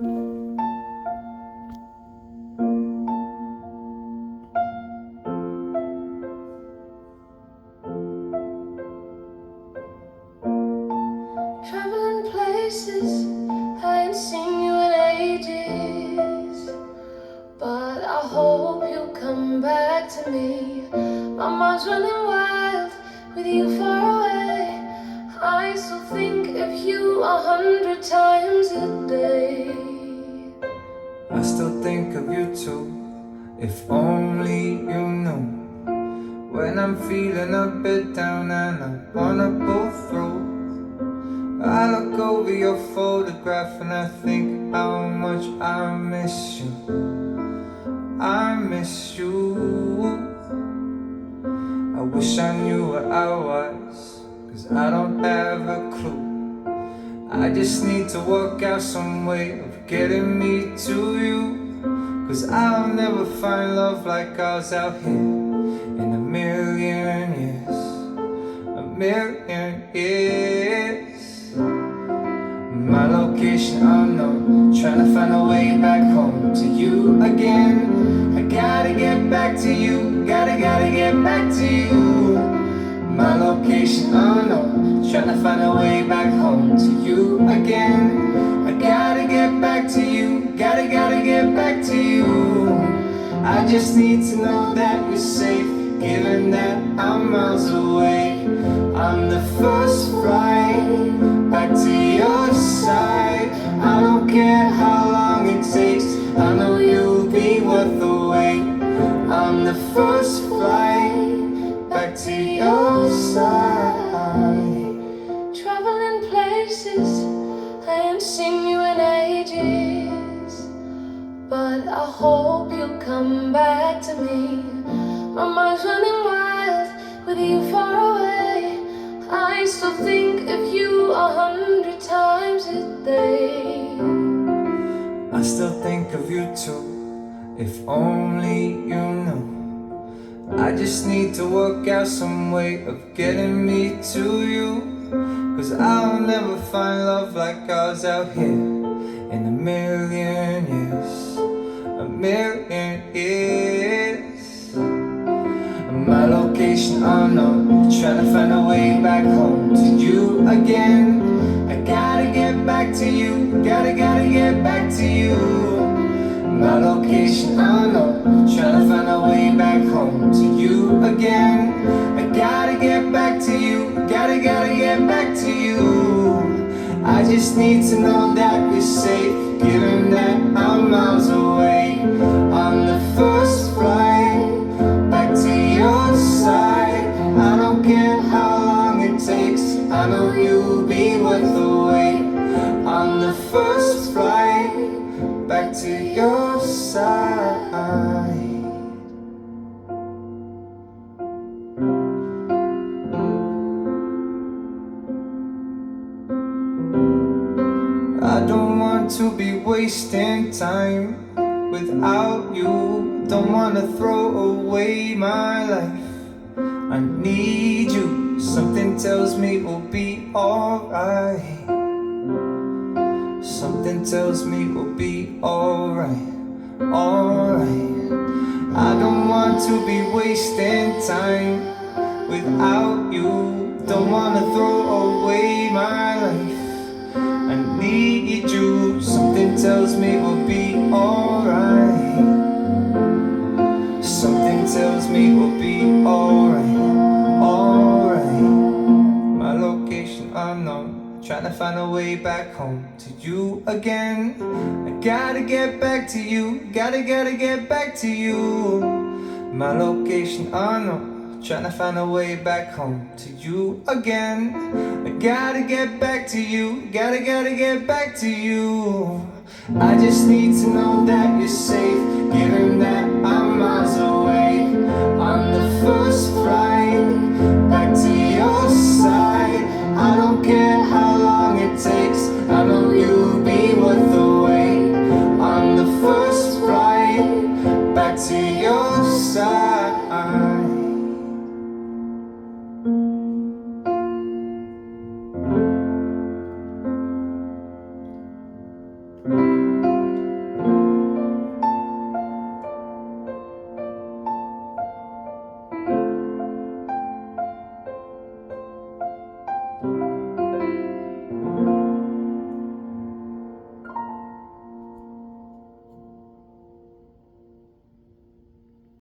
Traveling places, I ain't seen you in ages, but I hope you'll come back to me. My mind's running wild with you far away. I still think of you 100 times a day. I still think of you too, if only you knew. When I'm feeling a bit down and I wanna pull through, I look over your photograph and I think how much I miss you. I miss you. I wish I knew where I was, 'cause I don't have a clue. I just need to work out some way of getting me to you, 'cause I'll never find love like ours out here in a million years. A million years. My location unknown, trying to find a way back home to you again. I gotta get back to you, gotta get back to you. My location unknown, trying to find a way back home to you again. I gotta get back to you, gotta get back to you. I just need to know that you're safe, given that I'm miles away. I'm the first flight back to your side. I don't care how long it takes, I know you'll be worth the wait. I'm the first flight back to your side. Traveling places, I ain't seen you in ages, but I hope you'll come back to me. My mind's running wild with you far away. I still think of you 100 times a day. I still think of you too, if only you knew. I just need to work out some way of getting me to you, 'cause I'll never find love like ours out here in a million years. A million years. My location unknown, trying to find a way back home to you again. I gotta get back to you, gotta get back to you. My location unknown, trying to find a way back home to you again. I gotta get back to you, gotta get back to you. I just need to know that you're safe, given that I'm miles away. I'm the first flight back to your side. I don't care how long it takes, I know you'll be worth the wait. I'm the first flight back to your side. I don't want to be wasting time without you. Don't wanna throw away my life. I need you. Something tells me we'll be alright. Something tells me we'll be alright, alright. I don't want to be wasting time without you. Don't wanna throw away my life. I need you. Something tells me we'll be alright. Something tells me we'll be alright, alright. My location unknown, trying to find a way back home to you again. I gotta get back to you, gotta get back to you. My location unknown, trying to find a way back home to you again. I gotta get back to you, gotta get back to you. I just need to know that you're safe, given that I'm miles away.